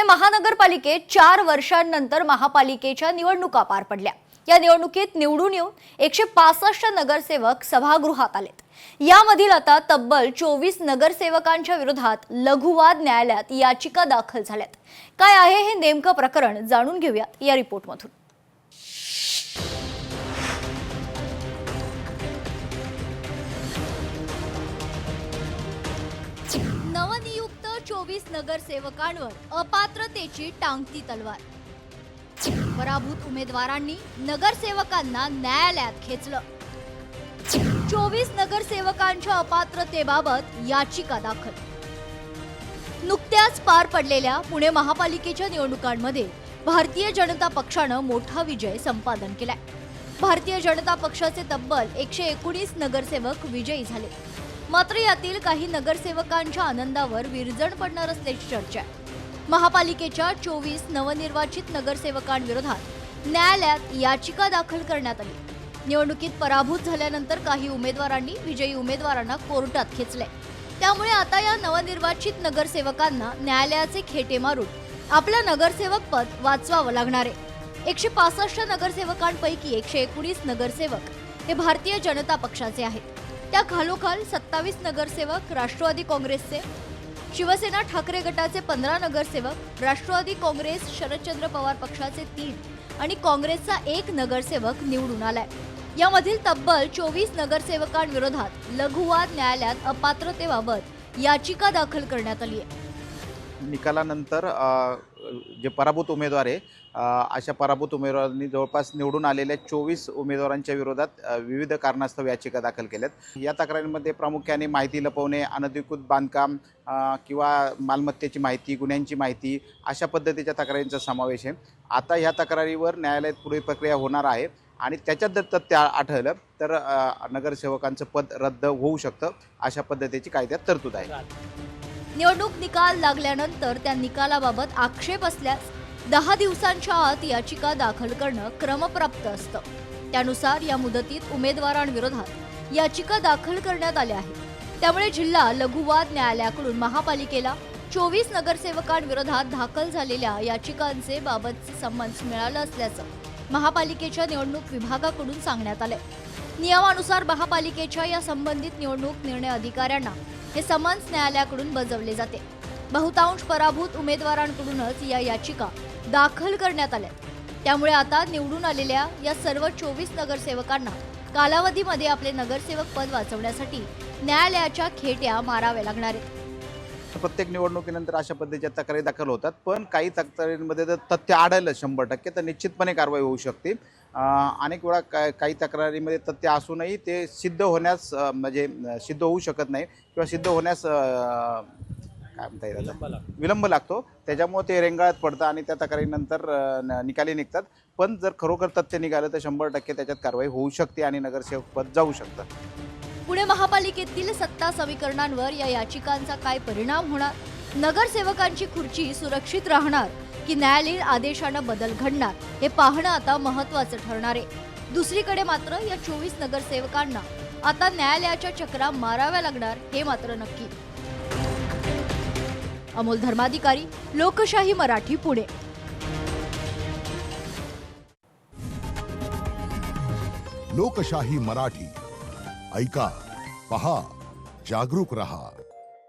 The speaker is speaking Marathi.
महानगरपालिकेत 4 वर्षांनंतर महापालिकेच्या निवडणुका पार पडल्या। या निवडणुकीत निवडून येऊन 165 नगरसेवक सभागृहात आलेत। यामधील आता तब्बल 24 नगरसेवकांच्या विरोधात लघुवाद न्यायालयात याचिका दाखल झाल्यात। काय आहे हे नेमकं प्रकरण जाणून घेऊया या रिपोर्टमधून। नवनियुक्त 24 नगरसेवकांवर अपात्रतेची टांगती तलवार। पराभूत उमेदवारांनी नगरसेवकांना न्यायालयात खेचलं। 24 नगरसेवकांच्या अपात्रतेबाबत याचिका दाखल। नुकत्याच पार पडलेल्या पुणे महापालिकेच्या निवडणुकांमध्ये भारतीय जनता पक्षानं मोठा विजय संपादन केलाय। भारतीय जनता पक्षाचे तब्बल 119 नगरसेवक विजयी झाले। मात्र यातील काही नगरसेवकांच्या आनंदावर विरजण पडणार असल्याची चर्चा आहे। महापालिकेच्या 24 नवनिर्वाचित नगरसेवकांविरोधात न्यायालयात याचिका दाखल करण्यात आली। निवडणुकीत पराभूत झाल्यानंतर काही उमेदवारांनी विजयी उमेदवारांना कोर्टात खेचले। त्यामुळे आता या नवनिर्वाचित नगरसेवकांना न्यायालयाचे खेटे मारून आपलं नगरसेवक पद वाचवावं लागणार आहे। 165 नगरसेवकांपैकी 119 नगरसेवक हे भारतीय जनता पक्षाचे आहेत। त्या खालोखाल 27 नगरसेवक राष्ट्रवादी काँग्रेसचे, शिवसेना ठाकरे गटाचे 15 नगरसेवक, राष्ट्रवादी काँग्रेस शरदचंद्र पवार पक्षाचे 3 आणि काँग्रेसचा 1 नगरसेवक निवडून आलाय। यामधील तब्बल 24 नगरसेवकांविरोधात लघुवाद न्यायालयात अपात्रतेबाबत याचिका दाखल करण्यात आली आहे। निकालानंतर जे पराभूत उमेदवार आहे अशा पराभूत उमेदवारांनी जवळपास निवडून आलेल्या 24 उमेदवारांच्या विरोधात विविध कारणास्तव याचिका दाखल केल्यात। या तक्रारींमध्ये प्रामुख्याने माहिती लपवणे, अनधिकृत बांधकाम किंवा मालमत्तेची माहिती, गुन्ह्यांची माहिती अशा पद्धतीच्या तक्रारींचा समावेश आहे। आता ह्या तक्रारीवर न्यायालयात पुढील प्रक्रिया होणार आहे आणि त्याच्यात जर तथ्य आढळलं तर नगरसेवकांचं पद रद्द होऊ शकतं, अशा पद्धतीची कायद्यात तरतूद आहे। निवडणूक निकाल लागल्यानंतर त्या निकालाबाबत आक्षेप असल्यास 10 दिवसांच्या आत याचिका दाखल करणं क्रमप्राप्त असतं। त्यानुसार या मुदतीत उमेदवारांविरोधात याचिका दाखल करण्यात आल्या आहेत। त्यामुळे जिल्हा लघुवाद न्यायालयाकडून महापालिकेला 24 नगरसेवकांविरोधात दाखल झालेल्या याचिकांचे बाबतचे समन्स मिळालं असल्याचं महापालिकेच्या निवडणूक विभागाकडून सांगण्यात आलंय। नियमानुसार महापालिकेच्या या संबंधित निवडणूक निर्णय अधिकाऱ्यांना हे समन्स न्यायालयाकडून बजावले जाते। बहुतांश पराभूत उमेदवारांकडूनच या याचिका दाखल करण्यात आल्या। त्यामुळे आता निवडून आलेल्या या सर्व 24 नगरसेवकांना कालावधीमध्ये आपले नगरसेवक पद वाचवण्यासाठी न्यायालयाच्या खेट्या माराव्या लागणार आहेत। प्रत्येक निवडणुकीनंतर अशा पद्धतीच्या तक्रारी दाखल होतात, पण काही तक्रारींमध्ये जर तथ्य आढळलं 100% तर निश्चितपणे कारवाई होऊ शकते। अनेक वेळा काही तक्रारीमध्ये तथ्य असूनही ते सिद्ध होण्यास सिद्ध होऊ शकत नाही किंवा सिद्ध होण्यास काय म्हणता येईल विलंब लागतो। त्याच्यामुळे ते रेंगाळत पडतं आणि त्या तक्रारीनंतर निकाली निघतात। पण जर खरोखर तथ्य निघालं तर 100% त्याच्यात कारवाई होऊ शकते आणि नगरसेवक पद जाऊ शकतं। पुणे महापालिकेतील सत्ता समीकरणांवर या याचिकांचा काय परिणाम होणार? नगरसेवकांची खुर्ची सुरक्षित राहणार की न्यायालयीन आदेशानं बदल घडणार हे पाहणं आता महत्त्वाचं ठरणार आहे। दुसरीकडे मात्र या 24 नगरसेवकांना आता न्यायालयाच्या चक्रा माराव्या लागणार हे मात्र नक्की। अमोल धर्माधिकारी, लोकशाही मराठी, पुणे। लोकशाही मराठी ऐका, पहा, जागरूक रहा।